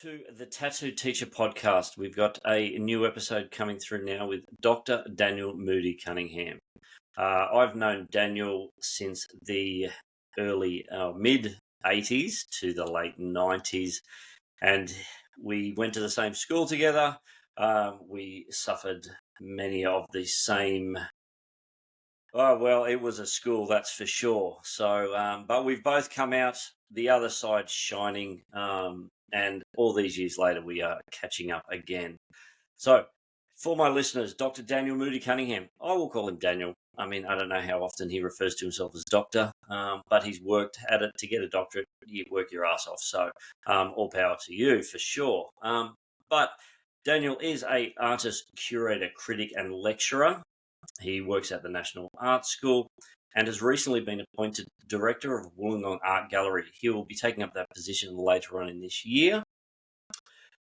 to the Tattoo Teacher podcast. We've got a new episode coming through now with Dr. Daniel Mudie Cunningham. I've known Daniel since the early mid 80s to the late 90s, and we went to the same school together. We suffered many of the same. Oh, well, it was a school, that's for sure. So, but we've both come out the other side shining. And all these years later, we are catching up again. So, for my listeners, Dr. Daniel Mudie Cunningham, I will call him Daniel. I mean, I don't know how often he refers to himself as doctor, but he's worked at it to get a doctorate. You work your ass off. So, all power to you for sure. But Daniel is an artist, curator, critic, and lecturer. He works at the National Art School and has recently been appointed Director of Wollongong Art Gallery. He will be taking up that position later on in this year.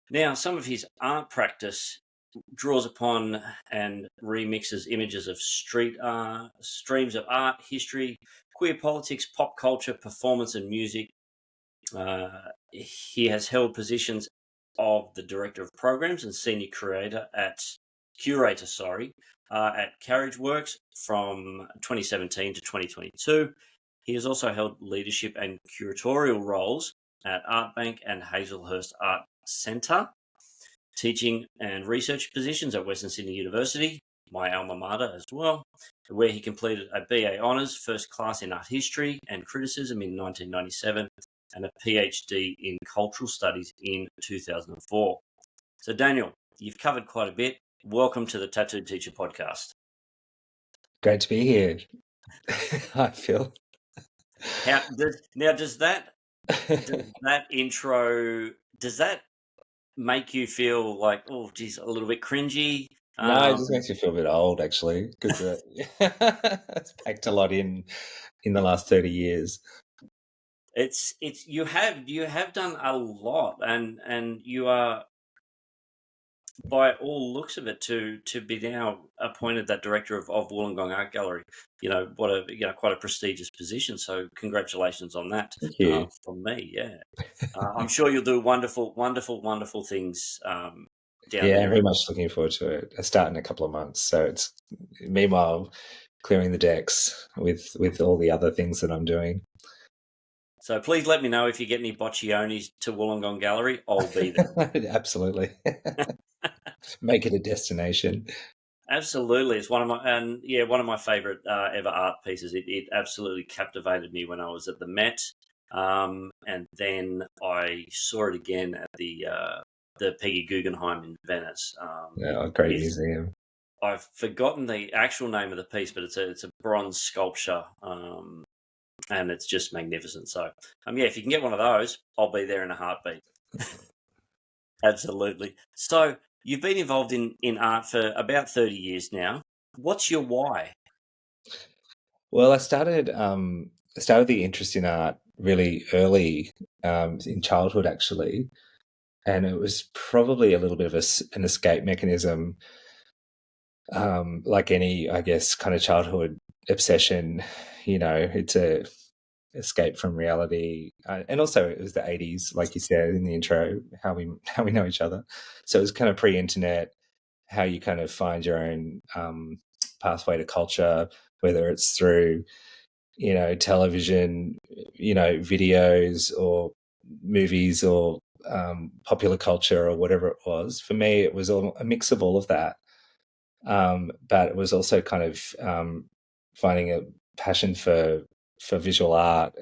Now, some of his art practice draws upon and remixes images of street art, streams of art, history, queer politics, pop culture, performance, and music. He has held positions of the Director of Programs and Senior Curator at Carriage Works from 2017 to 2022. He has also held leadership and curatorial roles at Art Bank and Hazelhurst Art Centre, teaching and research positions at Western Sydney University, my alma mater as well, where he completed a BA Honours First Class in Art History and Criticism in 1997 and a PhD in Cultural Studies in 2004. So, Daniel, you've covered quite a bit. Welcome to the Tattoo Teacher podcast. Great to be here. I feel. Does that intro, does that make you feel like, oh, geez, a little bit cringy? No, it just makes me feel a bit old, actually, because it's packed a lot in the last 30 years. It's you have done a lot, and you are, by all looks of it, to be now appointed that Director of Wollongong Art Gallery. Quite a prestigious position. So congratulations on that. Thank you. From me, yeah. I'm sure you'll do wonderful, wonderful, wonderful things down there. I'm very much looking forward to it. I start in a couple of months, so it's meanwhile clearing the decks with all the other things that I'm doing. So please let me know if you get any boccionis to Wollongong Gallery. I'll be there. Absolutely. Make it a destination. Absolutely. It's one of my favourite ever art pieces. It absolutely captivated me when I was at the Met. And then I saw it again at the Peggy Guggenheim in Venice. Great museum. I've forgotten the actual name of the piece, but it's a bronze sculpture. And it's just magnificent. So, if you can get one of those, I'll be there in a heartbeat. Absolutely. So, you've been involved in art for about 30 years now. What's your why? Well, I started the interest in art really early in childhood, actually. And it was probably a little bit of an escape mechanism, like any, I guess, kind of childhood obsession. It's a escape from reality, and also it was the 80s, like you said in the intro, how we know each other. So it was kind of pre-internet, how you kind of find your own pathway to culture, whether it's through television, videos or movies or popular culture or whatever it was. For me, it was a mix of all of that, but it was also kind of finding a passion for visual art,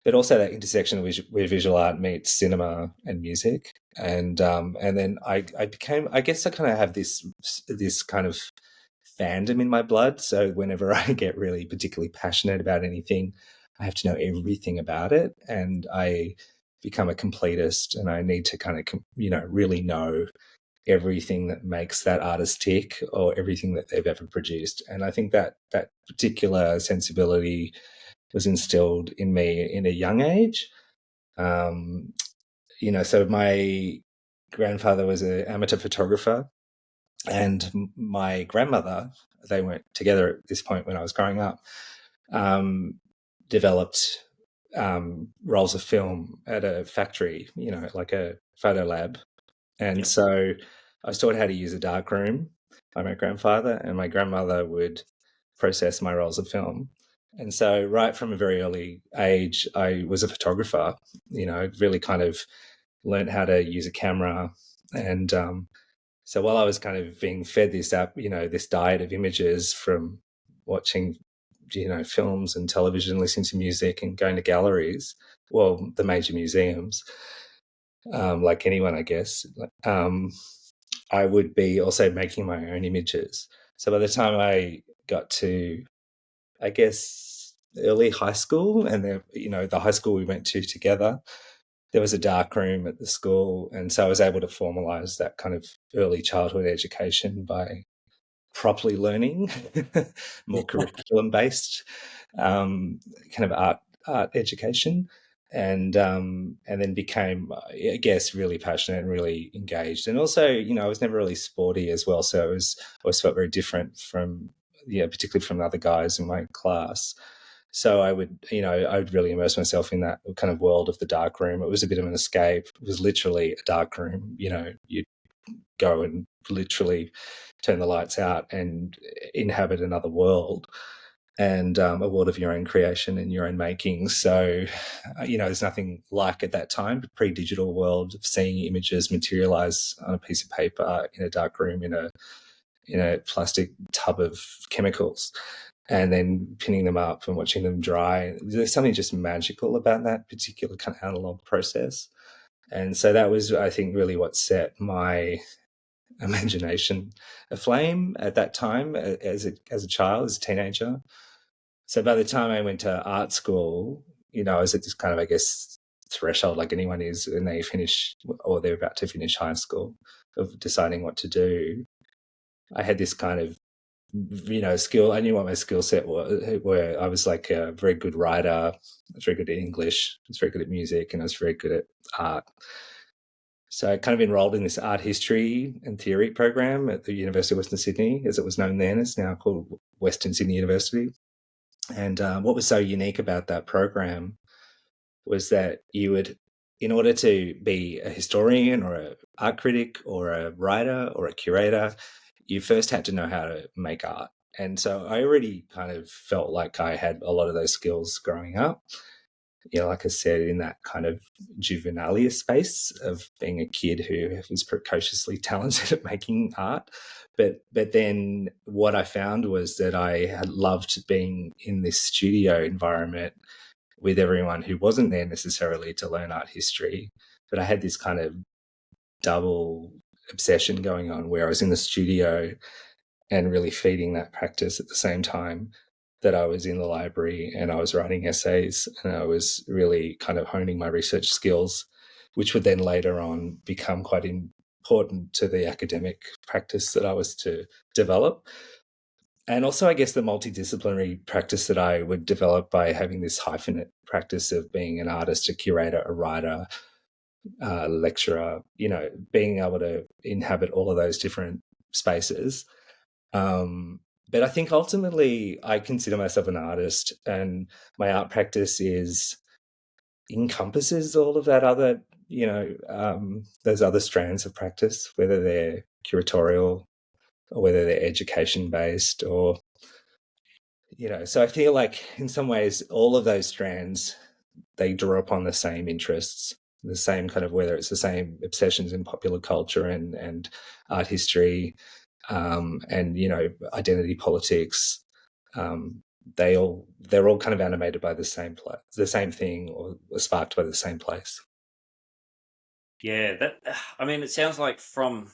but also that intersection where visual art meets cinema and music. And then I became, I guess I kind of have this kind of fandom in my blood. So whenever I get really particularly passionate about anything, I have to know everything about it, and I become a completist, and I need to kind of, really know everything that makes that artist tick, or everything that they've ever produced. And I think that particular sensibility was instilled in me in a young age. So my grandfather was an amateur photographer, and my grandmother, they weren't together at this point when I was growing up, developed rolls of film at a factory, like a photo lab. And Yep. so I was taught how to use a darkroom by my grandfather, and my grandmother would process my rolls of film. And so, right from a very early age, I was a photographer, really kind of learned how to use a camera. And so, while I was kind of being fed this diet of images from watching, films and television, listening to music, and going to galleries, well, the major museums, like anyone, I guess, I would be also making my own images. So by the time I got to, I guess, early high school, and the high school we went to together, there was a dark room at the school, and so I was able to formalize that kind of early childhood education by properly learning more curriculum based kind of art education, and then became, I guess, really passionate and really engaged. And also, I was never really sporty as well, so it was always felt very different from, particularly from the other guys in my class. So I would really immerse myself in that kind of world of the dark room. It was a bit of an escape. It was literally a dark room. You'd go and literally turn the lights out and inhabit another world, and a world of your own creation and your own making. So, there's nothing like at that time, the pre-digital world of seeing images materialize on a piece of paper in a dark room in a plastic tub of chemicals, and then pinning them up and watching them dry. There's something just magical about that particular kind of analog process. And so that was, I think, really what set my imagination aflame at that time as a child, as a teenager. So by the time I went to art school, I was at this kind of, I guess, threshold like anyone is when they finish or they're about to finish high school, of deciding what to do. I had this kind of, skill. I knew what my skill set was, where I was like a very good writer, I was very good at English, I was very good at music, and I was very good at art. So I kind of enrolled in this art history and theory program at the University of Western Sydney, as it was known then. It's now called Western Sydney University. And what was so unique about that program was that you would, in order to be a historian or an art critic or a writer or a curator, you first had to know how to make art. And so I already kind of felt like I had a lot of those skills growing up. Like I said, in that kind of juvenalia space of being a kid who was precociously talented at making art. But then what I found was that I had loved being in this studio environment with everyone who wasn't there necessarily to learn art history. But I had this kind of double obsession going on, where I was in the studio and really feeding that practice at the same time that I was in the library and I was writing essays, and I was really kind of honing my research skills, which would then later on become quite important to the academic practice that I was to develop. And also, I guess, the multidisciplinary practice that I would develop by having this hyphenate practice of being an artist, a curator, a writer, lecturer, being able to inhabit all of those different spaces. But I think ultimately I consider myself an artist, and my art practice encompasses all of that other, those other strands of practice, whether they're curatorial or whether they're education based, or, so I feel like in some ways all of those strands, they draw upon the same interests, the same kind of, whether it's the same obsessions in popular culture and art history, and identity politics. They're all kind of animated by the same thing, or sparked by the same place. Yeah, it sounds like from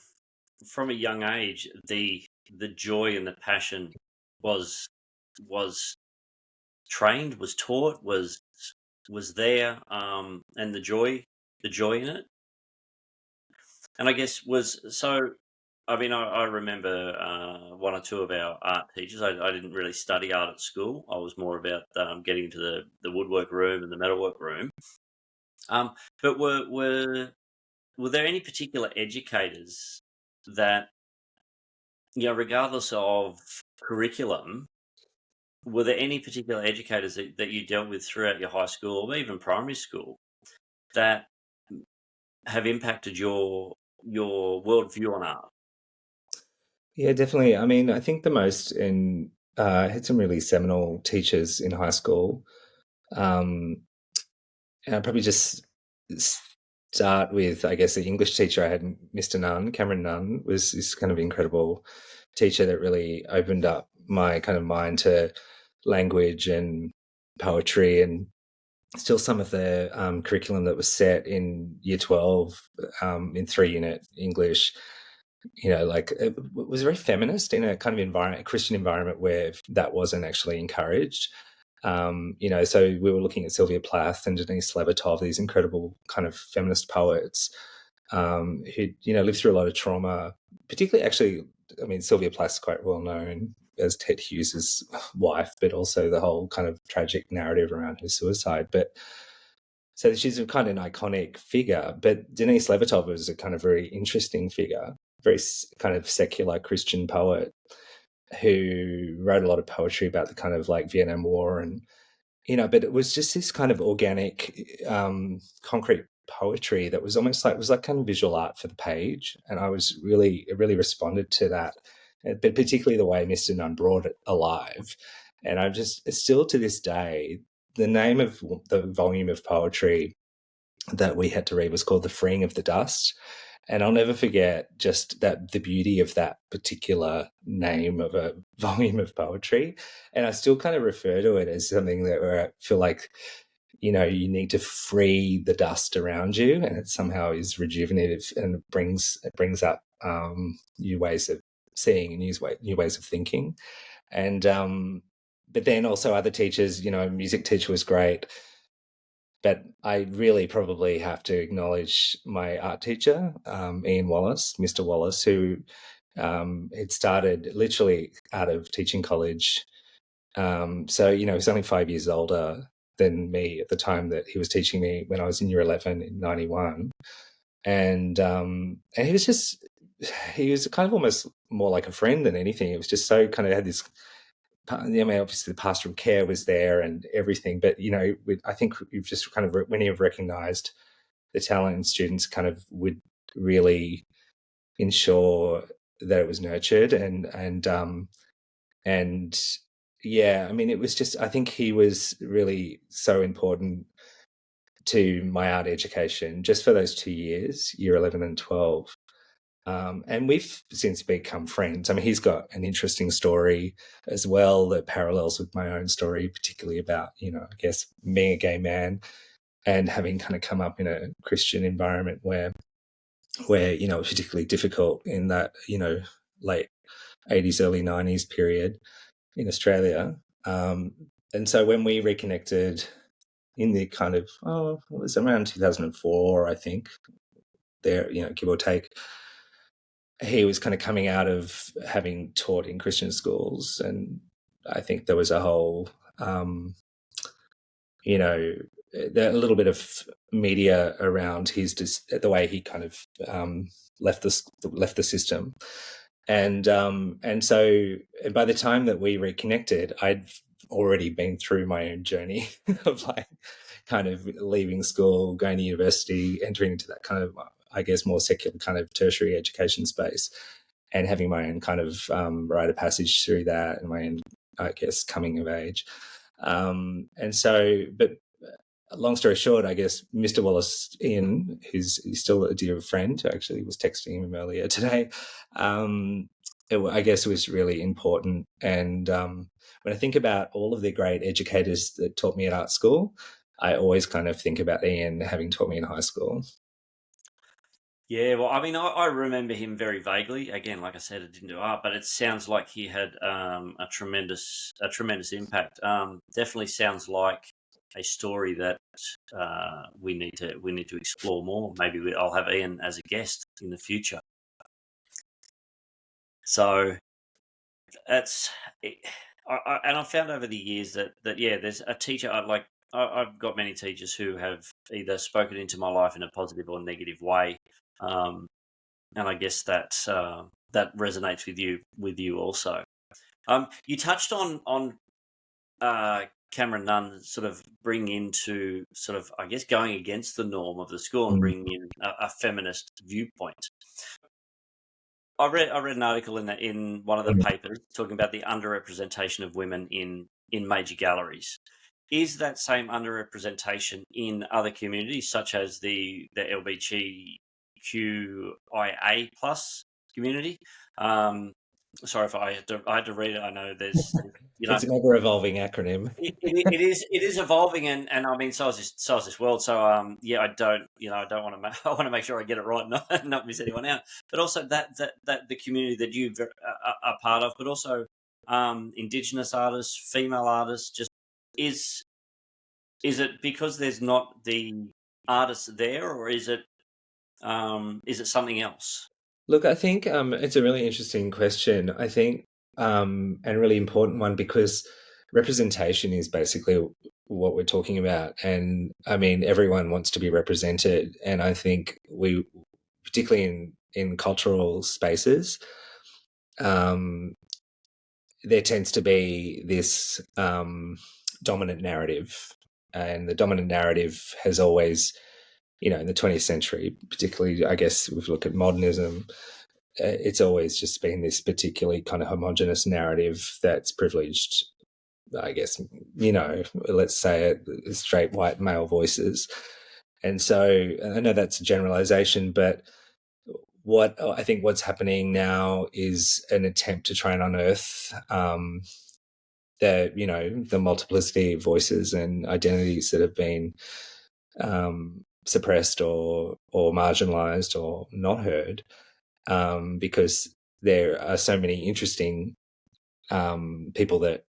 a young age, the joy and the passion was was trained, was taught, was there, and the joy in it. And I guess was so. I remember one or two of our art teachers. I didn't really study art at school. I was more about getting into the woodwork room and the metalwork room. Um, but were there any particular educators that, regardless of curriculum, were there any particular educators that you dealt with throughout your high school or even primary school that have impacted your worldview on art? Yeah, definitely. I mean, I think the most in I had some really seminal teachers in high school. Um, and I'd probably just start with, I guess, the English teacher I had, Mr. Nunn, Cameron Nunn, was this kind of incredible teacher that really opened up my kind of mind to language and poetry, and still some of the curriculum that was set in year 12 in 3 unit English, like it was very feminist in a kind of environment, a Christian environment where that wasn't actually encouraged. So we were looking at Sylvia Plath and Denise Levertov, these incredible kind of feminist poets who, lived through a lot of trauma, particularly actually, I mean, Sylvia Plath's quite well known as Ted Hughes's wife, but also the whole kind of tragic narrative around her suicide. But so she's a kind of an iconic figure, but Denise Levertov was a kind of very interesting figure, very kind of secular Christian poet who wrote a lot of poetry about the kind of like Vietnam War and, but it was just this kind of organic, concrete poetry that was almost like, it was like kind of visual art for the page. And it really responded to that, but particularly the way Mr. Nunn brought it alive. And I just, still to this day, the name of the volume of poetry that we had to read was called The Freeing of the Dust. And I'll never forget just that the beauty of that particular name of a volume of poetry. And I still kind of refer to it as something that where I feel like, you need to free the dust around you, and it somehow is rejuvenative and it brings up new ways of seeing and new ways of thinking. And but then also other teachers, music teacher was great. But I really probably have to acknowledge my art teacher, Ian Wallace, Mr. Wallace, who had started literally out of teaching college. So, he's only 5 years older than me at the time that he was teaching me when I was in year 11 in 91. And he was kind of almost more like a friend than anything. It was just so kind of had this, I mean, obviously the pastoral care was there and everything, but I think we've just kind of when you've recognised the talent in students, kind of would really ensure that it was nurtured and yeah, I mean, it was just, I think he was really so important to my art education just for those 2 years, year 11 and 12. And we've since become friends. I mean, he's got an interesting story as well that parallels with my own story, particularly about, I guess being a gay man and having kind of come up in a Christian environment where it's particularly difficult in that, late 80s, early 90s period in Australia. And so when we reconnected in the kind of, it was around 2004, I think, there, give or take, he was kind of coming out of having taught in Christian schools, and I think there was a whole, a little bit of media around the way he kind of left the system, and so by the time that we reconnected, I'd already been through my own journey of like kind of leaving school, going to university, entering into that kind of, I guess, more secular kind of tertiary education space, and having my own kind of rite of passage through that and my own, I guess, coming of age. And so, but long story short, I guess Mr. Wallace, Ian, who's still a dear friend, who actually was texting him earlier today, I guess was really important. And when I think about all of the great educators that taught me at art school, I always kind of think about Ian having taught me in high school. Yeah, well, I mean, I remember him very vaguely. Again, like I said, I didn't do art, but it sounds like he had a tremendous impact. Definitely sounds like a story that we need to explore more. Maybe I'll have Ian as a guest in the future. So that's it. And I've found over the years that yeah, there's a teacher. I've got many teachers who have either spoken into my life in a positive or negative way. And I guess that that resonates with you also. You touched on Cameron Nunn sort of bring into sort of, I guess, going against the norm of the school and bringing in a feminist viewpoint. I read an article in one of the papers talking about the underrepresentation of women in major galleries. Is that same underrepresentation in other communities, such as the LGBTQIA plus community? Sorry if I had to read it. I know there's It's an ever-evolving acronym. it is evolving, and I mean, so is this world. So yeah, I don't want to I want to make sure I get it right, and not miss anyone out. But also that the community that you are part of, but also Indigenous artists, female artists, just is it because there's not the artists there, or is it something else? Look, I think it's a really interesting question. I think and a really important one, because representation is basically what we're talking about. And I mean, everyone wants to be represented. And I think we, particularly in cultural spaces, there tends to be this dominant narrative. And the dominant narrative has always, in the 20th century, particularly, I guess, if we look at modernism, it's always just been this particularly kind of homogenous narrative that's privileged, I guess, let's say it, straight white male voices. And so I know that's a generalization, but what I think what's happening now is an attempt to try and unearth the multiplicity of voices and identities that have been suppressed or marginalized or not heard, because there are so many interesting people that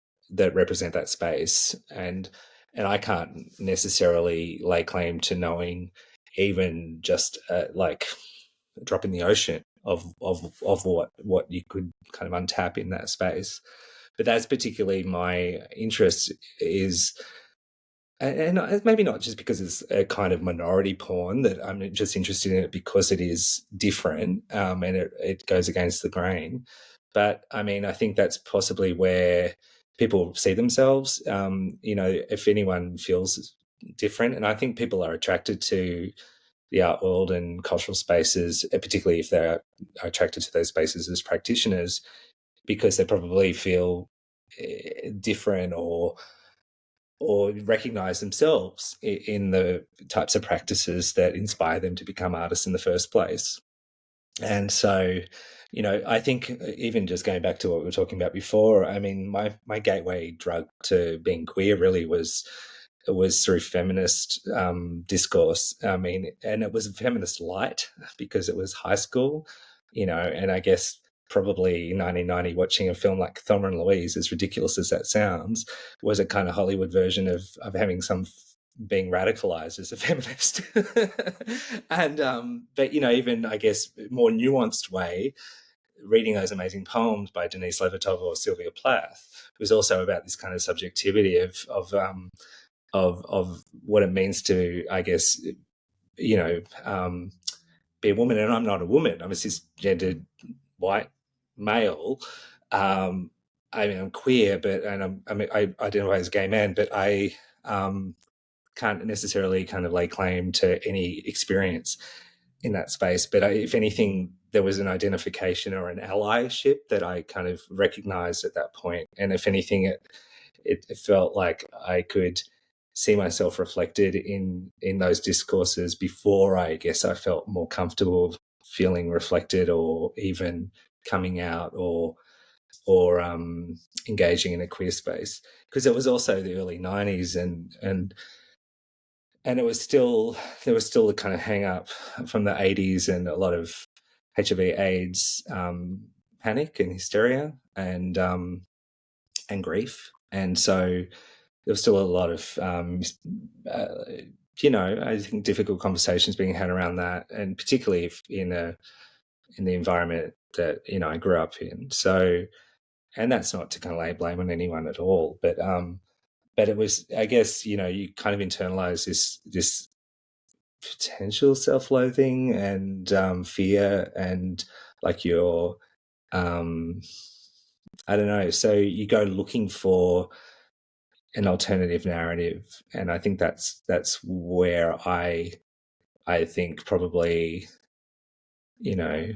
represent that space, and I can't necessarily lay claim to knowing even just like a drop in the ocean of what you could kind of untap in that space. But that's particularly my interest, is, and maybe not just because it's a kind of minority porn, that I'm just interested in it because it is different, and it goes against the grain. But I mean, I think that's possibly where people see themselves. If anyone feels different, and I think people are attracted to the art world and cultural spaces, particularly if they're attracted to those spaces as practitioners, because they probably feel different or recognize themselves in the types of practices that inspire them to become artists in the first place. And so, I think even just going back to what we were talking about before, I mean, my gateway drug to being queer really was through feminist discourse. I mean, and it was feminist light because it was high school, and I guess probably in 1990 watching a film like Thelma and Louise, as ridiculous as that sounds, was a kind of Hollywood version of having some being radicalized as a feminist. And but even I guess more nuanced way, reading those amazing poems by Denise Levertov or Sylvia Plath was also about this kind of subjectivity of what it means to, I guess, be a woman. And I'm not a woman. I'm a cisgendered white male. I mean, I'm queer, I identify as a gay man, but I can't necessarily kind of lay claim to any experience in that space. But if anything, there was an identification or an allyship that I kind of recognized at that point. And if anything, it felt like I could see myself reflected in those discourses before I guess I felt more comfortable feeling reflected or even coming out or engaging in a queer space, because it was also the early 90s and it was still, there was still a kind of hang up from the 80s and a lot of HIV/AIDS panic and hysteria and grief, and so there was still a lot of I think difficult conversations being had around that, and particularly if in the environment that I grew up in. So, and that's not to kind of lay blame on anyone at all, but it was, I guess, you kind of internalize this potential self-loathing and fear, and like you're I don't know, so you go looking for an alternative narrative, and I think that's where I think probably, you know,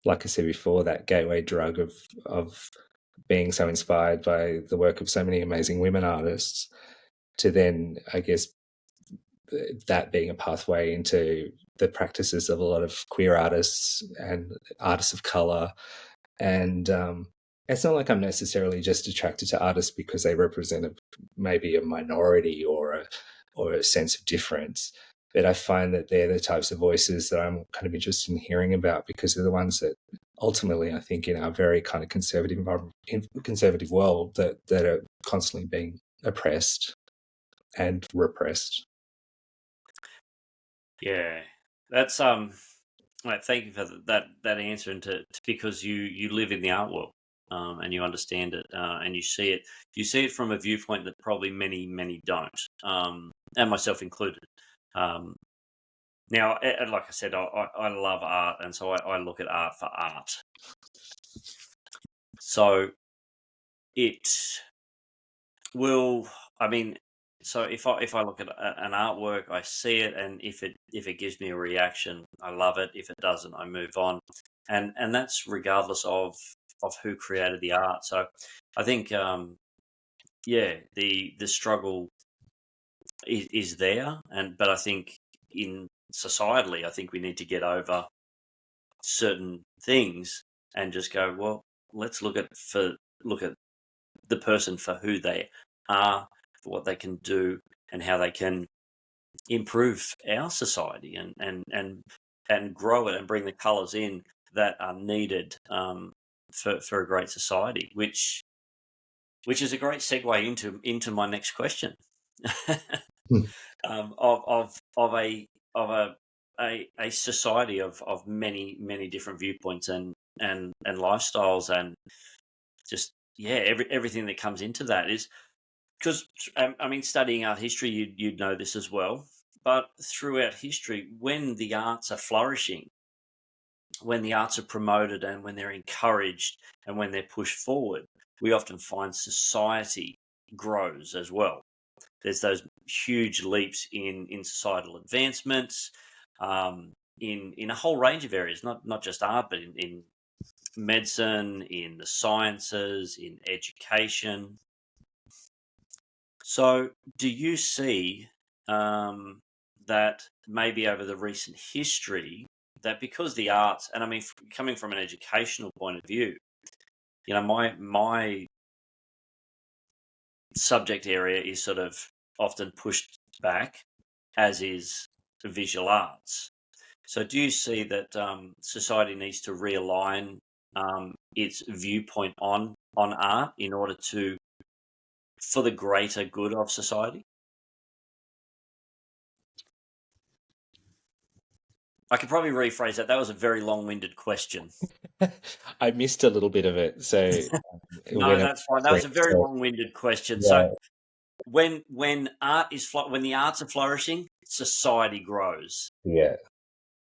like I said before, that gateway drug of being so inspired by the work of so many amazing women artists, to then, I guess, that being a pathway into the practices of a lot of queer artists and artists of color. And it's not like I'm necessarily just attracted to artists because they represent maybe a minority or a sense of difference. But I find that they're the types of voices that I'm kind of interested in hearing about, because they're the ones that ultimately, I think, in our very kind of conservative world, that are constantly being oppressed and repressed. Yeah, that's Right, thank you for that answer, and because you live in the art world, and you understand it, and you see it. You see it from a viewpoint that probably many don't, and myself included. Um, Now, like I said, I love art, and so I look at art for art. So it will. I mean, so if I look at an artwork, I see it, and if it gives me a reaction, I love it. If it doesn't, I move on, and that's regardless of who created the art. So I think, yeah, the struggle is there, but I think in societally, I think we need to get over certain things and just go, well, let's look at the person for who they are, for what they can do, and how they can improve our society, and grow it, and bring the colours in that are needed, for a great society, which is a great segue into my next question. Of a society of many different viewpoints and lifestyles, and just, yeah, everything that comes into that is because, I mean, studying art history, you'd know this as well. But throughout history, when the arts are flourishing, when the arts are promoted, and when they're encouraged, and when they're pushed forward, we often find society grows as well. There's those huge leaps in societal advancements, in a whole range of areas, not just art, but in medicine, in the sciences, in education. So, do you see, that maybe over the recent history, that because the arts, and I mean, coming from an educational point of view, my subject area is sort of often pushed back, as is visual arts. So, do you see that, society needs to realign, its viewpoint on art in order to for the greater good of society? I could probably rephrase that. That was a very long-winded question. I missed a little bit of it, so No, when I'm that's fine. That was answering, a very so long-winded question. So, yeah, when the arts are flourishing, society grows. yeah.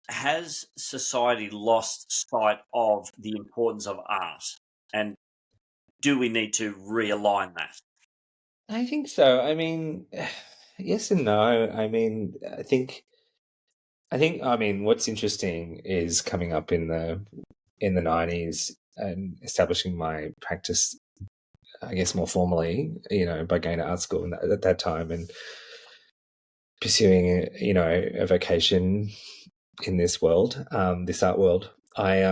Has society lost sight of the importance of art? And do we need to realign that? I think so. I mean, yes and no. I mean, I mean, what's interesting is coming up in the 90s and establishing my practice, I guess, more formally, by going to art school at that time, and pursuing, a vocation in this world, this art world. I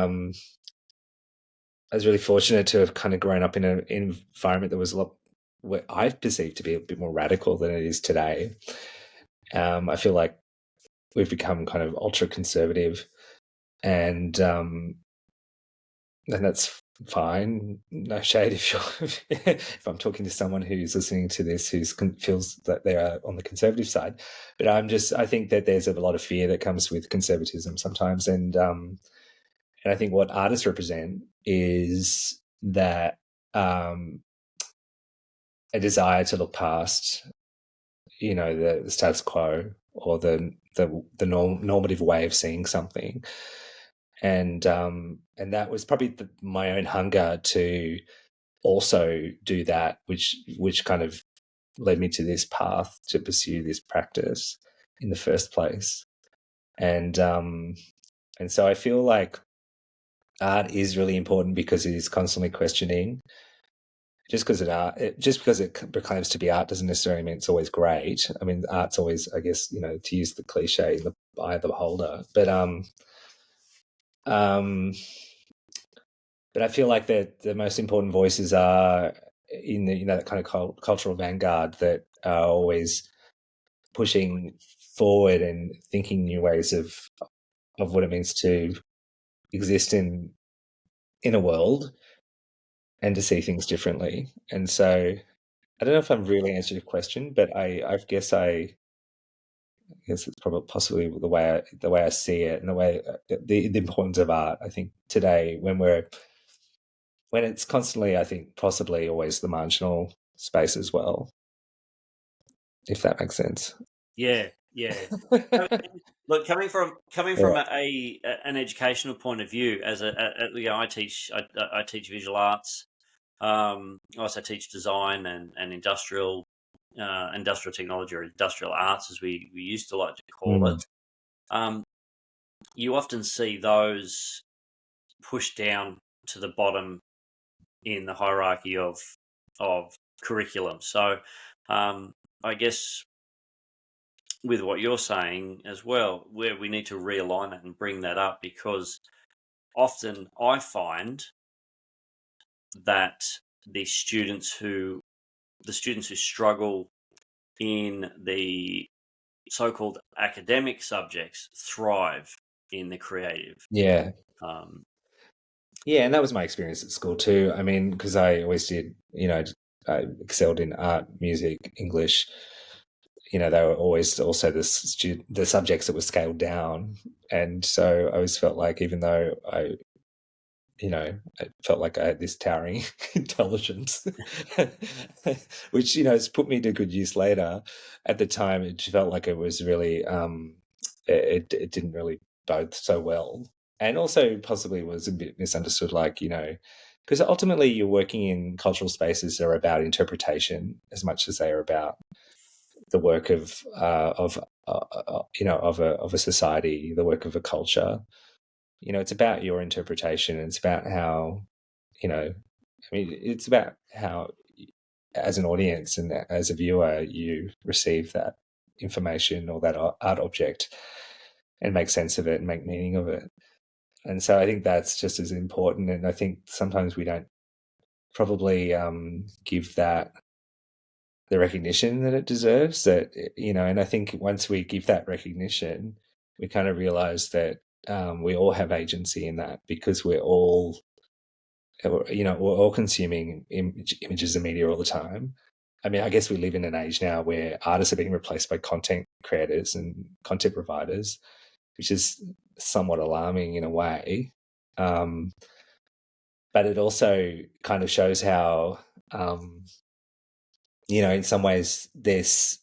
was really fortunate to have kind of grown up in an environment that was a lot, what I've perceived to be a bit more radical than it is today. I feel like we've become kind of ultra conservative, and that's fine. No shade if you're if I'm talking to someone who's listening to this feels that they are on the conservative side. But I think that there's a lot of fear that comes with conservatism sometimes, and I think what artists represent is that, a desire to look past, the status quo, or the normative way of seeing something, and that was probably my own hunger to also do that, which kind of led me to this path to pursue this practice in the first place. And so I feel like art is really important because it is constantly questioning. Just because it proclaims to be art doesn't necessarily mean it's always great. I mean, art's always, I guess, to use the cliche, in the eye of the beholder. But I feel like that the most important voices are in the that kind of cultural vanguard that are always pushing forward and thinking new ways of what it means to exist in a world and to see things differently. And so I don't know if I'm really answered your question, but I guess it's probably possibly the way I see it, and the way the importance of art. I think today, when it's constantly, I think possibly always the marginal space as well, if that makes sense. Yeah, yeah. Look, coming from an educational point of view, I teach visual arts. I also teach design and industrial technology, or industrial arts, as we used to like to call it. You often see those pushed down to the bottom in the hierarchy of curriculum. So, I guess with what you're saying as well, where we need to realign it and bring that up, because often I find that the students who struggle in the so-called academic subjects thrive in the creative. Yeah. Um, Yeah, and that was my experience at school too. I mean, because I always did, I excelled in art, music, English. They were always also the subjects that were scaled down, and so I always felt like, even though I felt like I had this towering intelligence, which has put me to good use later. At the time, it felt like it was really it didn't really bode so well, and also possibly was a bit misunderstood. Because ultimately you're working in cultural spaces that are about interpretation as much as they are about the work of of a society, the work of a culture. It's about your interpretation, and it's about how, it's about how, as an audience and as a viewer, you receive that information or that art object and make sense of it and make meaning of it. And so I think that's just as important. And I think sometimes we don't probably give that the recognition that it deserves. And I think once we give that recognition, we kind of realize that we all have agency in that, because we're all consuming images and media all the time. I mean, I guess we live in an age now where artists are being replaced by content creators and content providers, which is somewhat alarming in a way. But it also kind of shows how, in some ways, this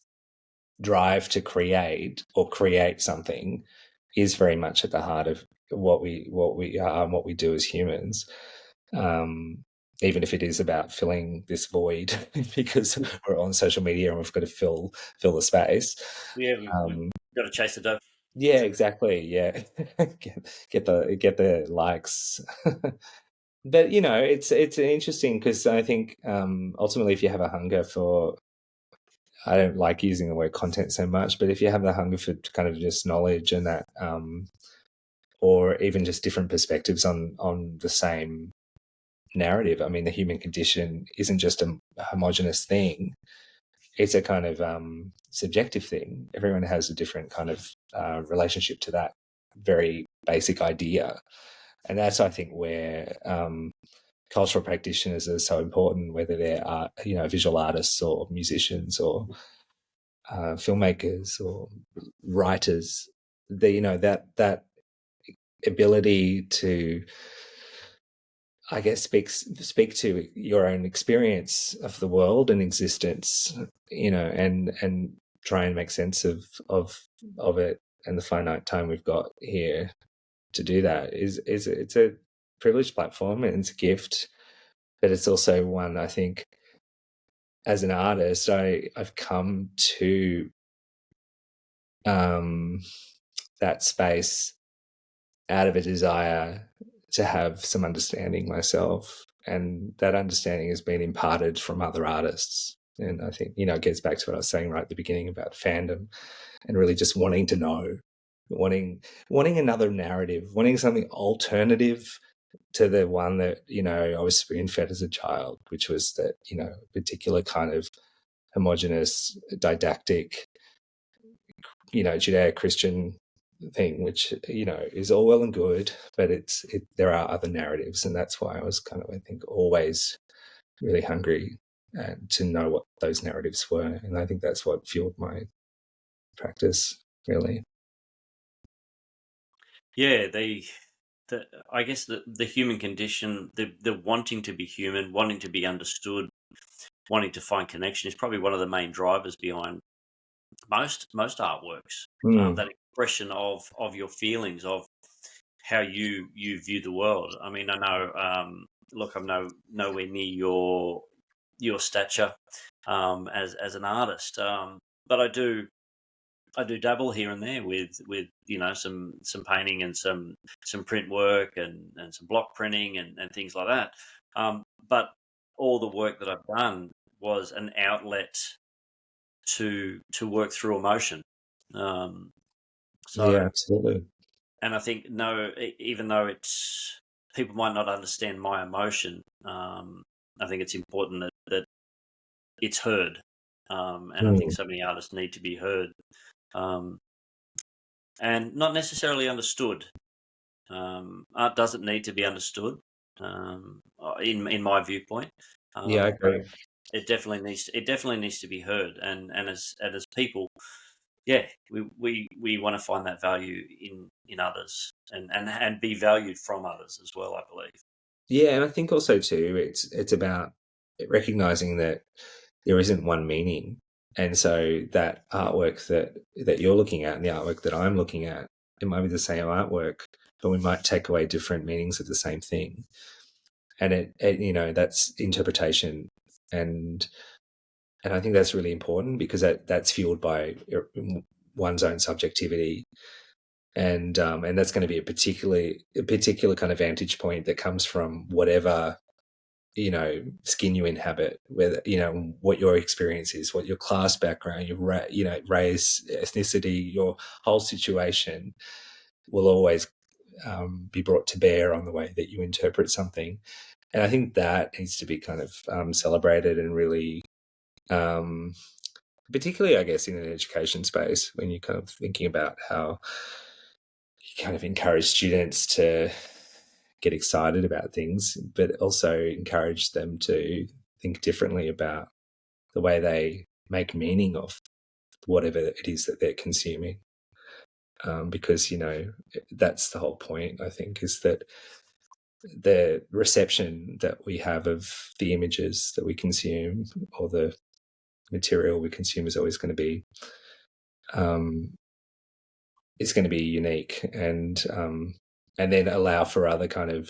drive to create or create something is very much at the heart of what we are and what we do as humans. Even if it is about filling this void, because we're on social media and we've got to fill the space. Yeah, we've got to chase the dough. Yeah, exactly. Yeah, get the likes. But it's interesting, because I think ultimately, if you have a hunger for, I don't like using the word content so much, but if you have the hunger for kind of just knowledge and that, or even just different perspectives on the same narrative. I mean, the human condition isn't just a homogenous thing. It's a kind of subjective thing. Everyone has a different kind of relationship to that very basic idea. And that's, I think, where cultural practitioners are so important, whether they're visual artists or musicians or filmmakers or writers. That ability to, I guess, speak to your own experience of the world and existence, and try and make sense of it, and the finite time we've got here to do that it's a privileged platform, and it's a gift. but it's also one, I think, as an artist, I've come to that space out of a desire to have some understanding myself, and that understanding has been imparted from other artists. And I think, it gets back to what I was saying right at the beginning about fandom, and really just wanting to know, wanting another narrative, wanting something alternative to the one that, I was spoon fed as a child, which was that, particular kind of homogenous, didactic, Judeo-Christian thing, which, is all well and good, but there are other narratives. And that's why I was kind of, I think, always really hungry to know what those narratives were. And I think that's what fueled my practice, really. Yeah, I guess the human condition, the wanting to be human, wanting to be understood, wanting to find connection is probably one of the main drivers behind most artworks. That expression of your feelings, of how you view the world. I mean, I know. Look, I'm nowhere near your stature as an artist, but I do dabble here and there with some painting and some print work and some block printing and things like that. But all the work that I've done was an outlet to work through emotion. Yeah, So, absolutely. and I think even though people might not understand my emotion, I think it's important that it's heard. And I think so many artists need to be heard, and not necessarily understood. Art doesn't need to be understood, in my viewpoint. Yeah, I But agree. it definitely needs to be heard, and as people, yeah, we want to find that value in others, and be valued from others as well, I believe. Yeah, and I think also too, it's about recognizing that there isn't one meaning, and so that artwork that you're looking at and the artwork that I'm looking at, it might be the same artwork, but we might take away different meanings of the same thing, and that's interpretation, and I think that's really important because that's fueled by one's own subjectivity, and that's going to be a particular kind of vantage point that comes from whatever skin you inhabit, whether what your experience is, what your class background, your race, ethnicity, your whole situation will always be brought to bear on the way that you interpret something. And I think that needs to be kind of celebrated and really, particularly, I guess, in an education space, when you're kind of thinking about how you kind of encourage students to get excited about things, but also encourage them to think differently about the way they make meaning of whatever it is that they're consuming. Because, that's the whole point, I think, is that the reception that we have of the images that we consume or the material we consume is always going to be unique, and then allow for other kind of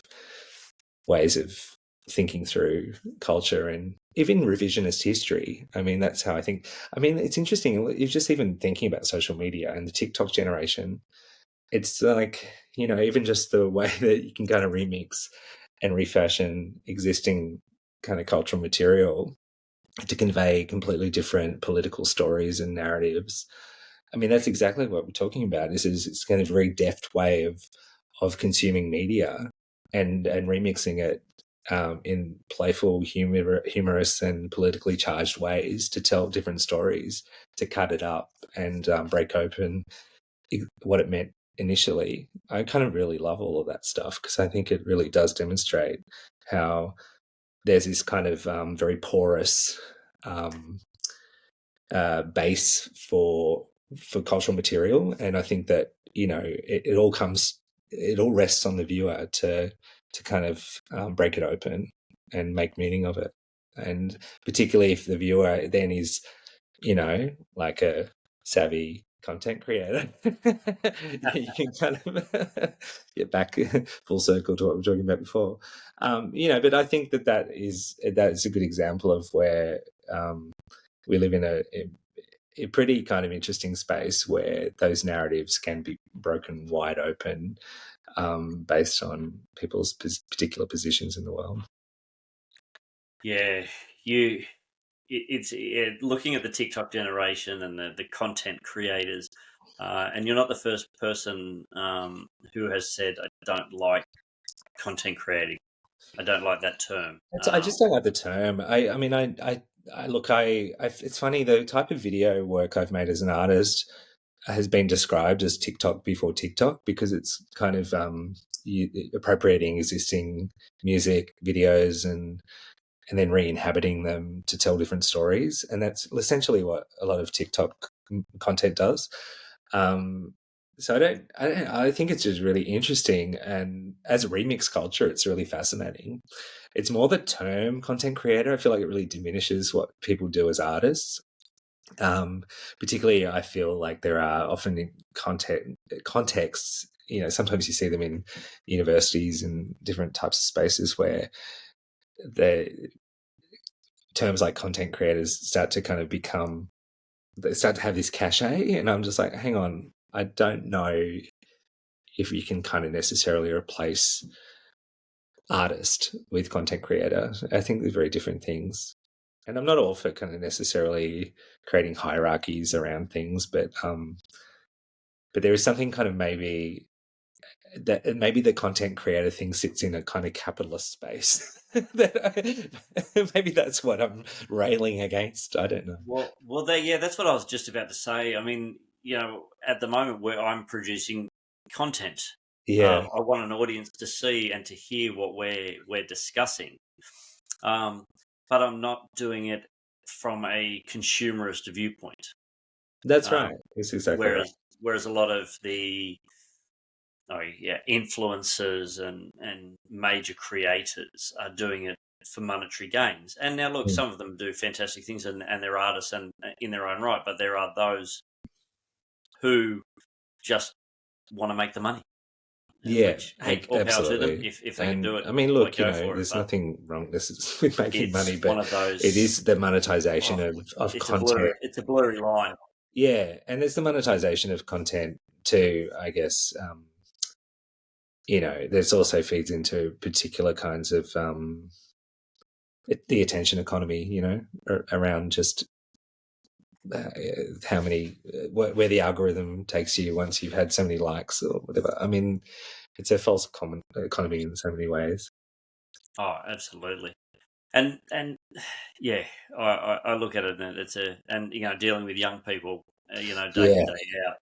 ways of thinking through culture and even revisionist history. I mean, that's how I think. I mean, it's interesting. You're just even thinking about social media and the TikTok generation. It's like, even just the way that you can kind of remix and refashion existing kind of cultural material to convey completely different political stories and narratives. I mean, that's exactly what we're talking about. It's kind of a very deft way of consuming media and remixing it in playful, humorous, and politically charged ways to tell different stories, to cut it up and break open what it meant initially. I kind of really love all of that stuff because I think it really does demonstrate how there's this kind of very porous base for cultural material, and I think that it all rests on the viewer to kind of break it open and make meaning of it, and particularly if the viewer then is like a savvy content creator. You can kind of get back full circle to what we were talking about before. But I think that is a good example of where we live in a pretty kind of interesting space where those narratives can be broken wide open based on people's particular positions in the world. Yeah, it's looking at the TikTok generation and the content creators, and you're not the first person who has said, "I don't like content creating. I don't like that term." I just don't like the term. I mean, I look, it's funny, the type of video work I've made as an artist has been described as TikTok before TikTok because it's kind of appropriating existing music videos and then re-inhabiting them to tell different stories, and that's essentially what a lot of TikTok content does. So I think it's just really interesting, and as a remix culture, it's really fascinating. It's more the term content creator. I feel like it really diminishes what people do as artists. Particularly, I feel like there are often in contexts. Sometimes you see them in universities and different types of spaces where the terms like content creators start to kind of they start to have this cachet, and I'm just like, hang on, I don't know if you can kind of necessarily replace artist with content creator. I think they're very different things. And I'm not all for kind of necessarily creating hierarchies around things, but there is something kind of maybe the content creator thing sits in a kind of capitalist space. Maybe that's what I'm railing against. I don't know. Well, that's what I was just about to say. I mean, at the moment where I'm producing content, Yeah, I want an audience to see and to hear what we're discussing, but I'm not doing it from a consumerist viewpoint. that's right. It's exactly right. Whereas a lot of the influencers and major creators are doing it for monetary gains. And now, look, Mm. some of them do fantastic things, and they're artists and in their own right. But there are those who just want to make the money. Yeah, Which, hey, all power to them. absolutely. If they can do And it, I mean, look, go for it. there's But nothing wrong with making it's money, one but of those. it is the monetization of content. It's a blurry line. Yeah, and there's the monetization of content too, I guess. There's also feeds into particular kinds of the attention economy, around just how many, where the algorithm takes you once you've had so many likes or whatever. I mean, it's a false economy in so many ways. Oh, absolutely. And yeah, I look at it and dealing with young people, day in Yeah, day out,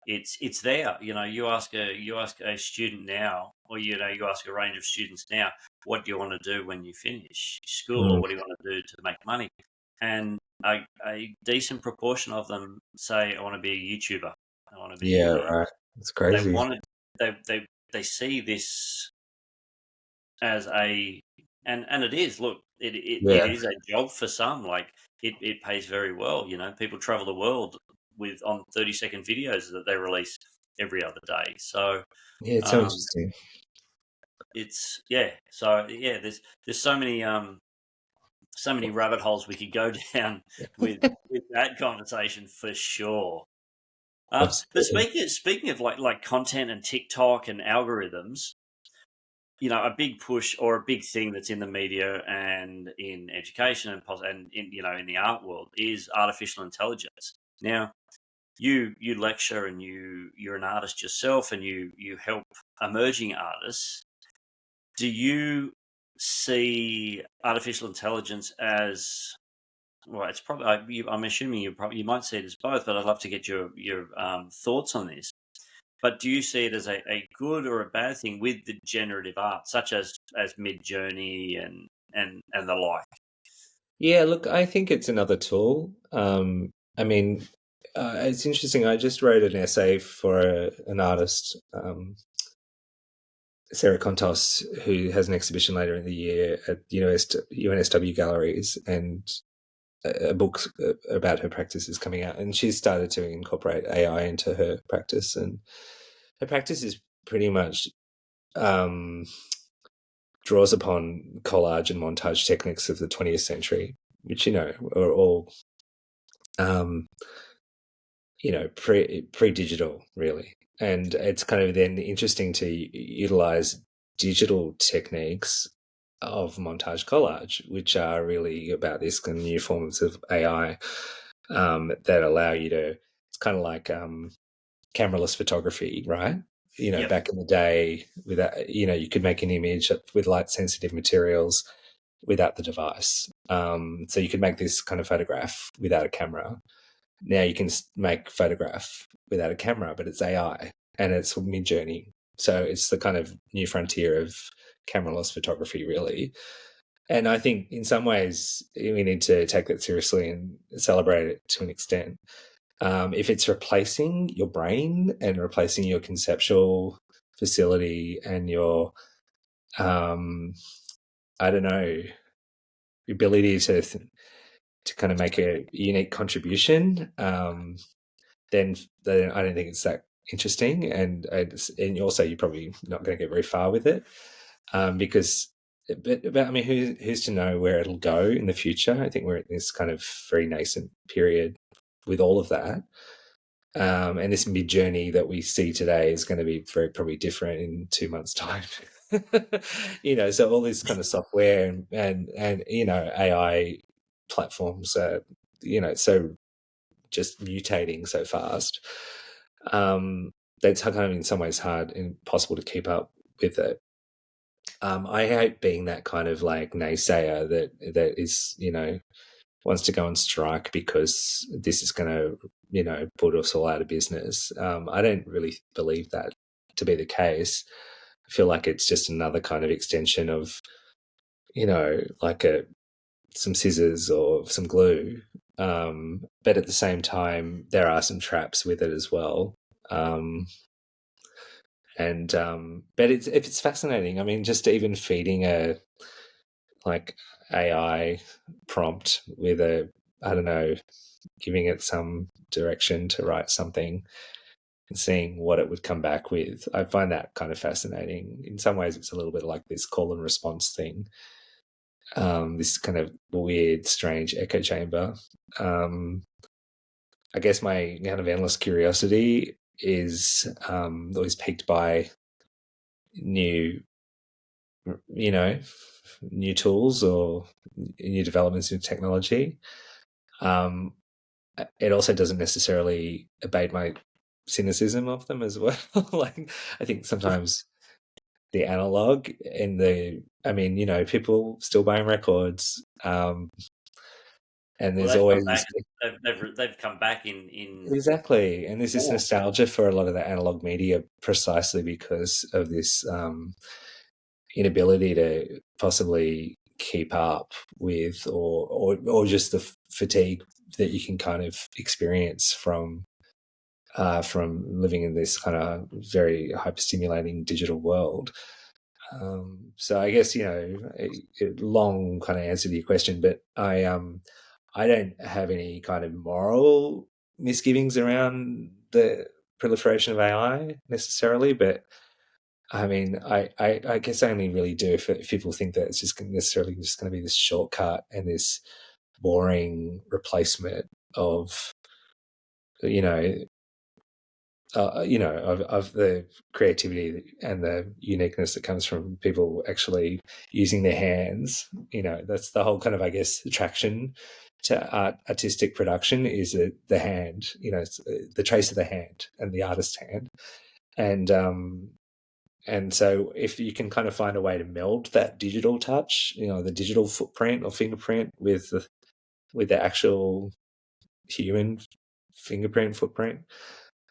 it's there. You ask a student now, or you ask a range of students now, what do you want to do when you finish school, or mm, what do you want to do to make money? And a decent proportion of them say, I want to be a YouTuber. I want to yeah, be. right. It's They crazy. want to. They see this as and it is, look, it Yeah, is a job for some. Like, it pays very well. People travel the world on 30-second videos that they release every other day. So yeah, it's so um interesting. there's so many rabbit holes we could go down with that conversation for sure. But Absolutely. speaking of like content and TikTok and algorithms, a big push or a big thing that's in the media and in education and in the art world is artificial intelligence. Now, you lecture and you're an artist yourself, and you help emerging artists. Do you see artificial intelligence as, well? It's probably, I'm assuming you might see it as both, but I'd love to get your thoughts on this. But do you see it as a good or a bad thing with the generative art, such as Mid Journey and the like? Yeah, look, I think it's another tool. I mean, it's interesting. I just wrote an essay for an artist, Sarah Contos, who has an exhibition later in the year at UNSW Galleries, and a book about her practice is coming out, and she's started to incorporate AI into her practice, and her practice is pretty much draws upon collage and montage techniques of the 20th century, which are all pre-digital, really. And it's kind of then interesting to utilize digital techniques of montage collage, which are really about this kind of new forms of AI that allow you to. It's kind of like cameraless photography, right? Yep. Back in the day, without you could make an image with light sensitive materials without the device. So you could make this kind of photograph without a camera. Now you can make photograph without a camera, but it's AI and it's mid-journey. So it's the kind of new frontier of cameraless photography, really. And I think in some ways we need to take that seriously and celebrate it to an extent. If it's replacing your brain and replacing your conceptual facility and your, I don't know, ability to kind of make a unique contribution, then I don't think it's that interesting, and also you're probably not going to get very far with it, because. But I mean, who's to know where it'll go in the future? I think we're in this kind of very nascent period with all of that. And this mid journey that we see today is going to be very probably different in 2 months' time. So all this kind of software and AI platforms are so just mutating so fast. That's kind of in some ways hard and impossible to keep up with it. I hate being that kind of like naysayer that is wants to go on strike because this is going to put us all out of business. I don't really believe that to be the case. I feel like it's just another kind of extension of like some scissors or some glue. But at the same time, there are some traps with it as well. But it's fascinating. I mean, just even feeding a like AI prompt with I don't know, giving it some direction to write something and seeing what it would come back with. I find that kind of fascinating. In some ways, it's a little bit like this call and response thing. This kind of weird, strange echo chamber. I guess my kind of endless curiosity is always piqued by new new tools or new developments in technology. It also doesn't necessarily abate my cynicism of them as well. Like, I think sometimes the analog and people still buying records. And there's always they've come back in exactly, and there's this nostalgia for a lot of the analog media precisely because of this inability to possibly keep up with, or just the fatigue that you can kind of experience from living in this kind of very hyper-stimulating digital world. So I guess a long kind of answer to your question, but I don't have any kind of moral misgivings around the proliferation of AI necessarily, but I mean, I guess I only really do if people think that it's just necessarily just going to be this shortcut and this boring replacement of, of the creativity and the uniqueness that comes from people actually using their hands. That's the whole kind of, I guess, attraction to artistic production is the hand. It's the trace of the hand and the artist's hand, and so if you can kind of find a way to meld that digital touch, the digital footprint or fingerprint with the actual human fingerprint footprint,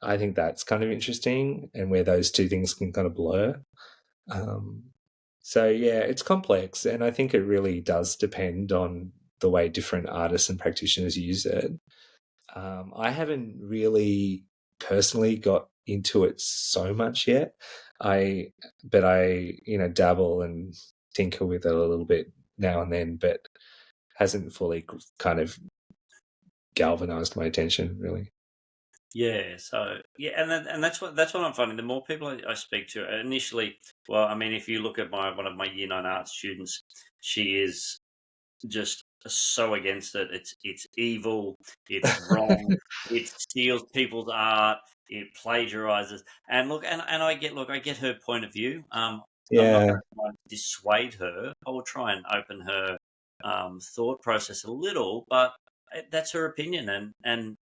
I think that's kind of interesting, and where those two things can kind of blur. So yeah, it's complex, and I think it really does depend on the way different artists and practitioners use it. I haven't really personally got into it so much yet. But I dabble and tinker with it a little bit now and then, but hasn't fully kind of galvanized my attention, really. Yeah, so yeah, and that's what I'm finding. The more people I speak to, initially, well, I mean, if you look at one of my year 9 art students, she is just so against it. It's evil. It's wrong. It steals people's art. It plagiarizes. And I get her point of view. I'm not Yeah. going to try and dissuade her. I will try and open her thought process a little, but that's her opinion, and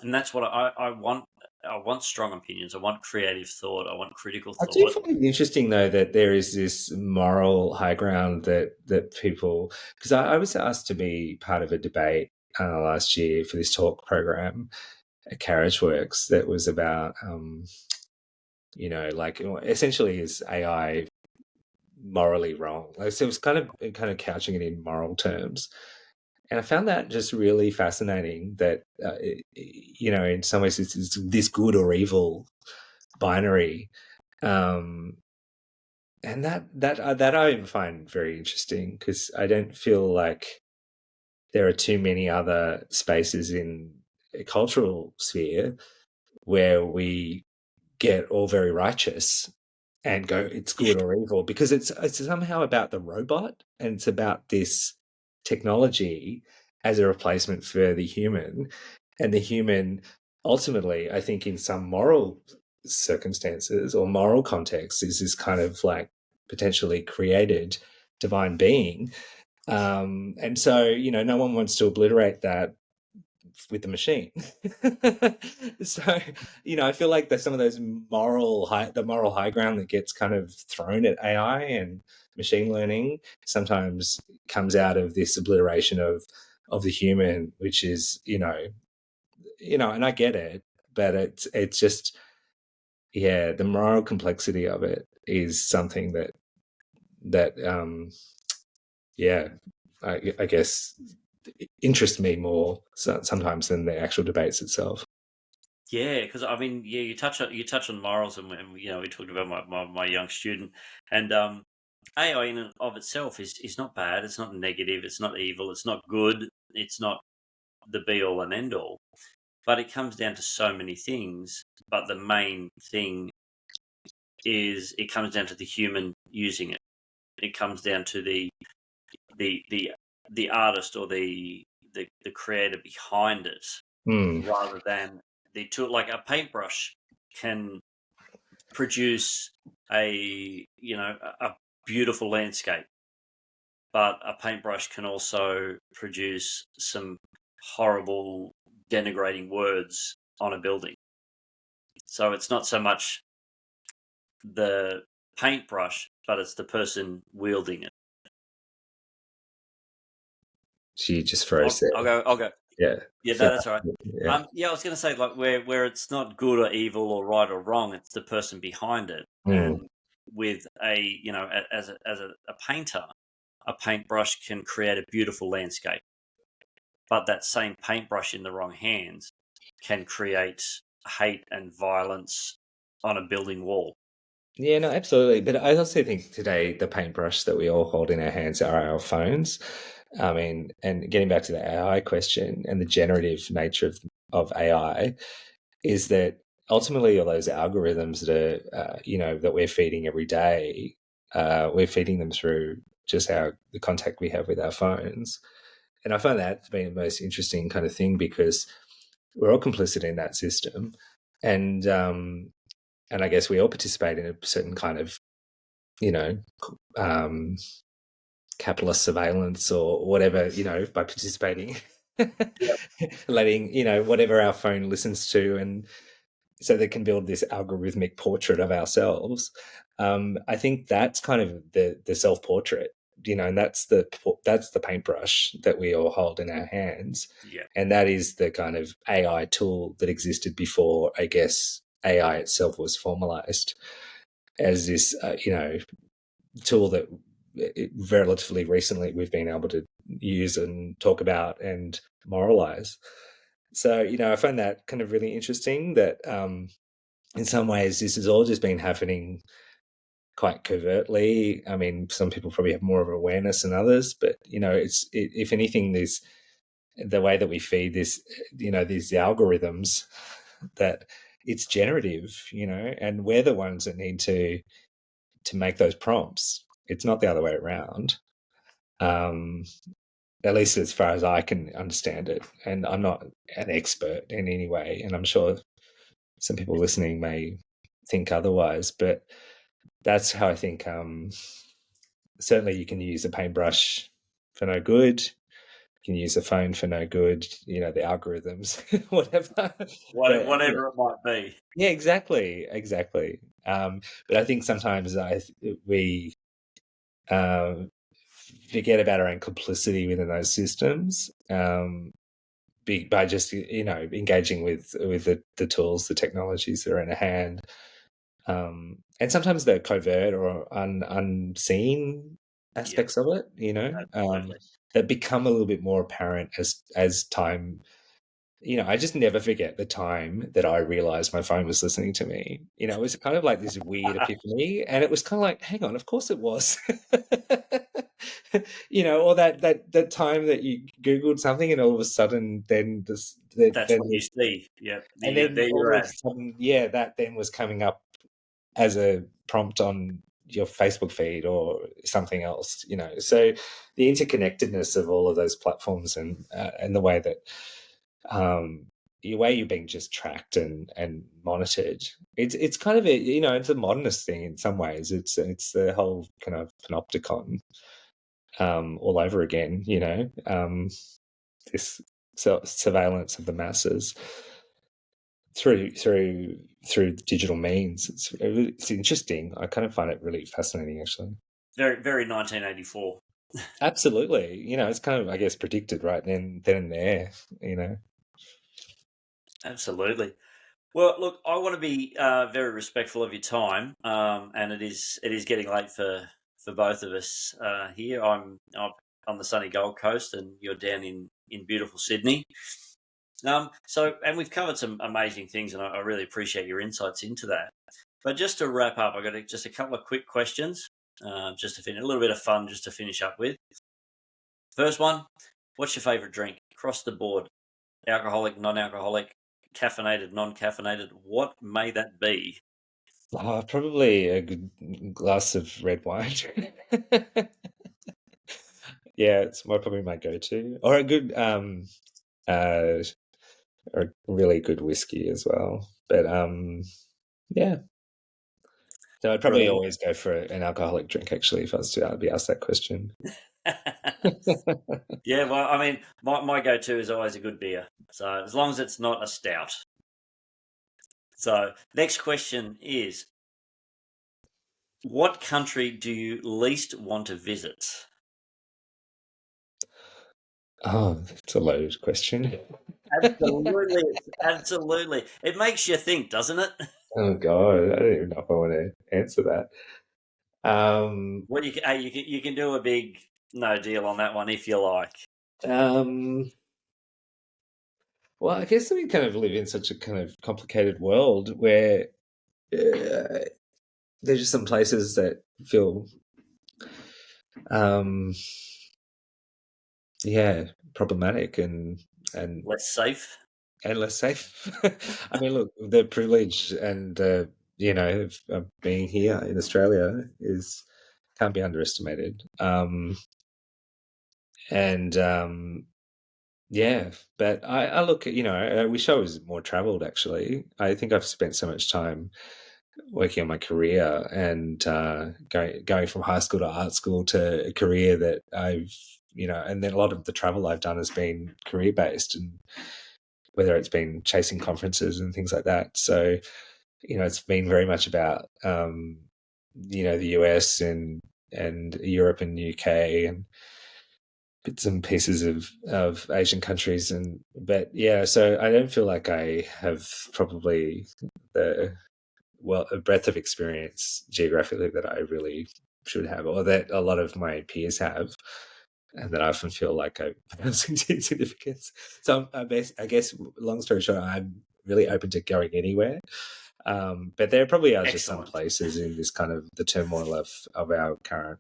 that's what I want. I want strong opinions. I want creative thought. I want critical I do thought. find it interesting, though, that there is this moral high ground that people, because I was asked to be part of a debate last year for this talk program at Carriage Works that was about, like essentially is AI morally wrong? Like, so it was kind of couching it in moral terms. And I found that just really fascinating that, in some ways it's this good or evil binary. Um, and that I find very interesting because I don't feel like there are too many other spaces in a cultural sphere where we get all very righteous and go it's Yeah, good or evil because it's somehow about the robot and it's about this technology as a replacement for the human, and the human ultimately, I think, in some moral circumstances or moral context, is this kind of like potentially created divine being. And so, no one wants to obliterate that with the machine. So, I feel like there's some of those the moral high ground that gets kind of thrown at AI and machine learning sometimes comes out of this obliteration of the human, which is, and I get it, but it's just, yeah, the moral complexity of it is something that yeah, I guess interests me more sometimes than the actual debates itself. yeah, because I mean, yeah, you touch on morals, and we talked about my young student, and AI in and of itself is not bad. It's not negative. It's not evil. It's not good. It's not the be all and end all. But it comes down to so many things. But the main thing is it comes down to the human using it. It comes down to the the the artist or the creator behind it, Hmm. rather than the tool. Like a paintbrush can produce a beautiful landscape, but a paintbrush can also produce some horrible denigrating words on a building. So it's not so much the paintbrush, but it's the person wielding it. She just froze I'll there. go. I'll go. Yeah. Yeah, no, So, that's all right. yeah. Yeah, I was going to say, like, where it's not good or evil or right or wrong, it's the person behind it. Hmm. And with as a painter, a paintbrush can create a beautiful landscape, but that same paintbrush in the wrong hands can create hate and violence on a building wall. Yeah, no, absolutely. But I also think today the paintbrush that we all hold in our hands are our phones. I mean, and getting back to the AI question and the generative nature of AI is that ultimately all those algorithms that are, that we're feeding every day, we're feeding them through just the contact we have with our phones. And I find that to be the most interesting kind of thing because we're all complicit in that system. And I guess we all participate in a certain kind of, you know, um, capitalist surveillance or whatever, by participating, Yeah. letting, whatever our phone listens to. And so they can build this algorithmic portrait of ourselves. I think that's kind of the self-portrait, and that's the paintbrush that we all hold in our hands. Yeah. And that is the kind of AI tool that existed before, I guess, AI itself was formalized as this, tool that relatively recently we've been able to use and talk about and moralize. So, I find that kind of really interesting that in some ways this has all just been happening quite covertly. I mean, some people probably have more of awareness than others, but, if anything, there's the way that we feed this, these algorithms, that it's generative, and we're the ones that need to make those prompts. It's not the other way around. At least as far as I can understand it. And I'm not an expert in any way, and I'm sure some people listening may think otherwise, but that's how I think. Certainly, you can use a paintbrush for no good. You can use a phone for no good. The algorithms, whatever. Whatever it might be. Yeah, exactly. But I think sometimes we forget about our own complicity within those systems, by just engaging with the tools, the technologies that are in our hand, and sometimes the covert or unseen aspects of it, that become a little bit more apparent as time. I just never forget the time that I realized my phone was listening to me. It was kind of like this weird epiphany, and it was kind of like, hang on, of course it was. Or that time that you Googled something, and all of a sudden, then That's what you see. Yeah, and then there all you're of a at. sudden, that then was coming up as a prompt on your Facebook feed or something else. So the interconnectedness of all of those platforms, and the way that the way you're being just tracked and monitored. It's kind of it's a modernist thing in some ways. It's the whole kind of panopticon all over again. This surveillance of the masses through digital means. It's interesting. I kind of find it really fascinating, actually. Very, very 1984. Absolutely. It's kind of, I guess, predicted right then and there. Absolutely. Well, look, I want to be very respectful of your time, and it is getting late for both of us here. I'm on the sunny Gold Coast, and you're down in beautiful Sydney. And we've covered some amazing things, and I really appreciate your insights into that. But just to wrap up, I've got just a couple of quick questions, just to finish, a little bit of fun, just to finish up with. First one: what's your favourite drink across the board? Alcoholic, non-alcoholic, caffeinated, non-caffeinated. What may that be? Probably a good glass of red wine. Yeah, it's probably my go-to, or a good or a really good whiskey as well. But yeah. So I'd probably Brilliant. always go for an alcoholic drink, actually, if I was to be asked that question. Yeah, well, I mean, my go-to is always a good beer. So as long as it's not a stout. So next question is, what country do you least want to visit? Oh, that's a loaded question. Absolutely, absolutely. It makes you think, doesn't it? Oh God, I don't even know if I want to answer that. Well, you can do a big no deal on that one if you like. Um, well, I guess we kind of live in such a kind of complicated world where there's just some places that feel, um, problematic and Less safe. less safe. I mean, look, the privilege and of being here in Australia is can't be underestimated. And yeah, but I look at, I wish I was more traveled, actually. I think I've spent so much time working on my career and going from high school to art school to a career that I've, and then a lot of the travel I've done has been career based, and whether it's been chasing conferences and things like that. So, it's been very much about, the US and Europe and UK and bits and pieces of Asian countries. But yeah, so I don't feel like I have probably a breadth of experience geographically that I really should have, or that a lot of my peers have, and that I often feel like I have significance. So I guess, long story short, I'm really open to going anywhere. But there probably are just some Excellent. places in this kind of the turmoil of our current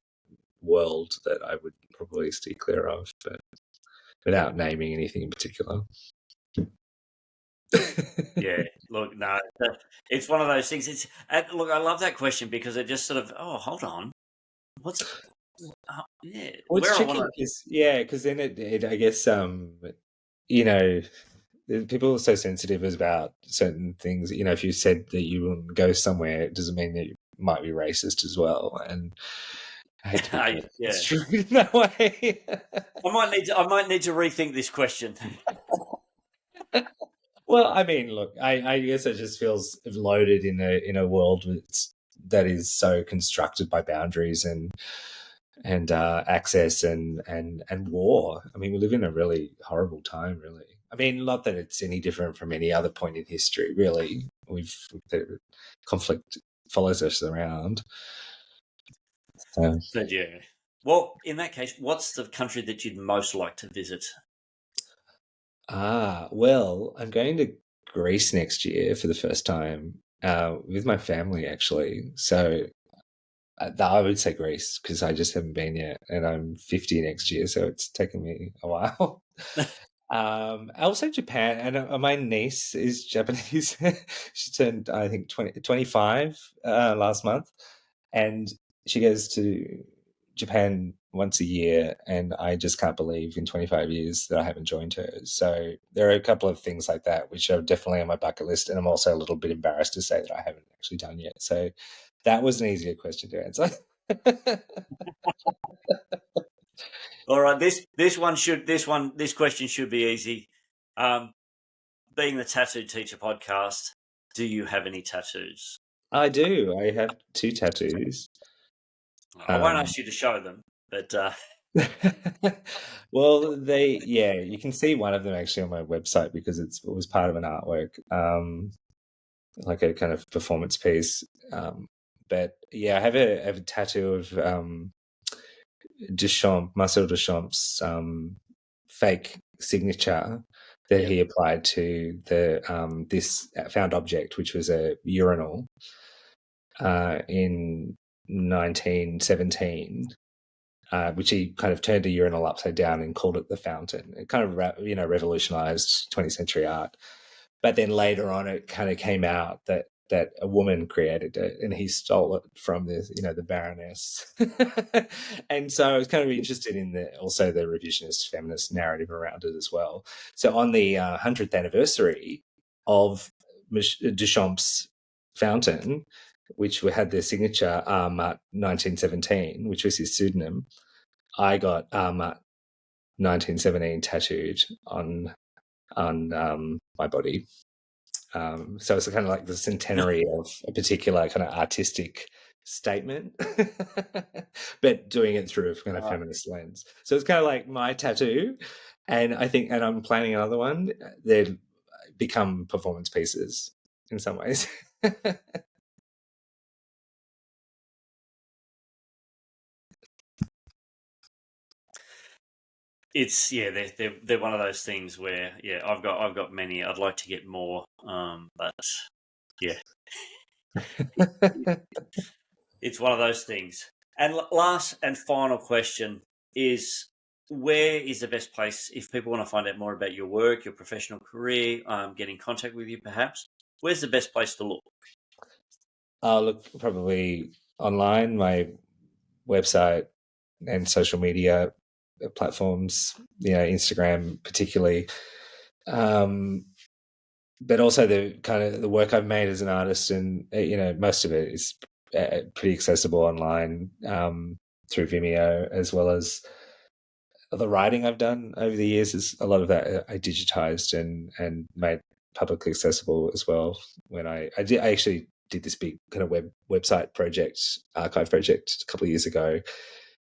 world that I would probably steer clear of. But without naming anything in particular. Yeah, look, no, it's one of those things. Look, I love that question because it just sort of, oh, hold on, what's, yeah, Well, it's where I want tricky to. because then it I guess you know people are so sensitive about certain things. You know, if you said that you wouldn't go somewhere, it doesn't mean that you might be racist as well. And I hate to be Yeah, construed in that way. I might need to rethink this question. Well, I mean, look, I guess it just feels loaded in a world that is so constructed by boundaries and access and war. I mean, we live in a really horrible time, really. I mean, not that it's any different from any other point in history, really. The conflict follows us around. So, But yeah, well, in that case, what's the country that you'd most like to visit? well, I'm going to Greece next year for the first time with my family, actually. So I would say Greece because I just haven't been yet, and I'm 50 next year, so it's taken me a while. Also Japan, and my niece is Japanese. She turned, I think, 25 last month, and she goes to Japan once a year, and I just can't believe in 25 years that I haven't joined her. So there are a couple of things like that which are definitely on my bucket list, and I'm also a little bit embarrassed to say that I haven't actually done yet. So that was an easier question to answer. All right, this question should be easy. Um, Being the Tattoo Teacher podcast, do you have any tattoos? I do. I have two tattoos. I won't Um, ask you to show them, but well, you can see one of them actually on my website because it was part of an artwork, like a kind of performance piece. But yeah, I have a tattoo of Marcel Duchamp's fake signature that yeah, he applied to this found object, which was a urinal in 1917. Which he kind of turned a urinal upside down and called it the fountain. It kind of revolutionized 20th century art. But then later on, it kind of came out that a woman created it, and he stole it from the Baroness. And so I was kind of interested in also the revisionist feminist narrative around it as well. So on the 100th anniversary of Duchamp's fountain, which had their signature 1917, which was his pseudonym, I got 1917 tattooed on my body. So it's kind of like the centenary of a particular kind of artistic statement, but doing it through a kind of feminist lens. So it's kind of like my tattoo, and I'm planning another one. They become performance pieces in some ways. it's they're one of those things where I've got many. I'd like to get more, but yeah, it's one of those things. And last and final question is: where is the best place if people want to find out more about your work, your professional career, get in contact with you? Perhaps where's the best place to look? I'll look probably online, my website and social media platforms, Instagram particularly. Um, but also the kind of the work I've made as an artist, and most of it is pretty accessible online through Vimeo, as well as the writing I've done over the years. Is a lot of that I digitized and made publicly accessible as well. When I actually did this big kind of website project, archive project a couple of years ago.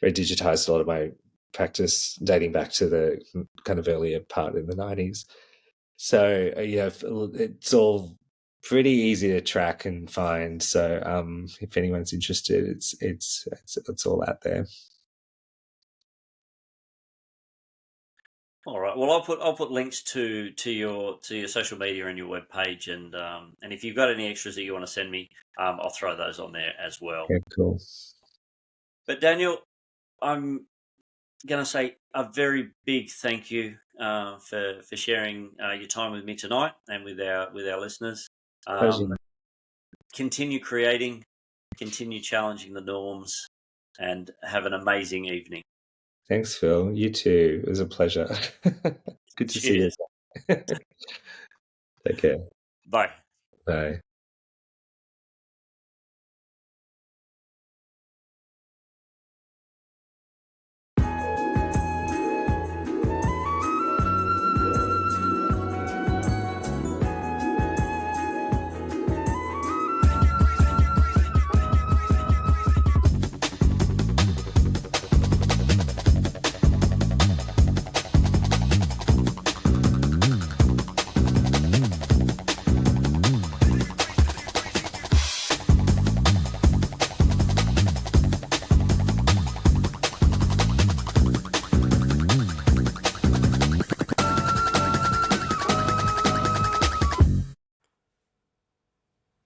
I digitized a lot of my practice dating back to the kind of earlier part in the 90s. So it's all pretty easy to track and find. So if anyone's interested, it's all out there. All right. Well, I'll put links to your social media and your web page, and if you've got any extras that you want to send me, I'll throw those on there as well. Yeah, cool. But Daniel, I'm going to say a very big thank you for sharing your time with me tonight and with our listeners. Pleasure. Continue creating, continue challenging the norms, and have an amazing evening. Thanks, Phil. You too. It was a pleasure. Good to see you. Cheers. Take care. Bye. Bye.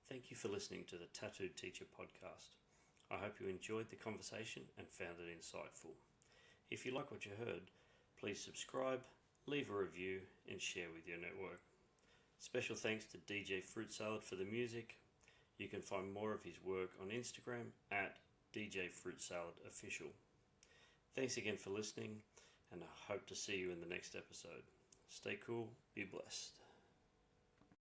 Thank you for listening to the Tattooed Teacher podcast. I hope you enjoyed the conversation and found it insightful. If you like what you heard, please subscribe, leave a review, and share with your network. Special thanks to DJ Fruit Salad for the music. You can find more of his work on Instagram at DJ Fruit Salad Official. Thanks again for listening, and I hope to see you in the next episode. Stay cool, be blessed.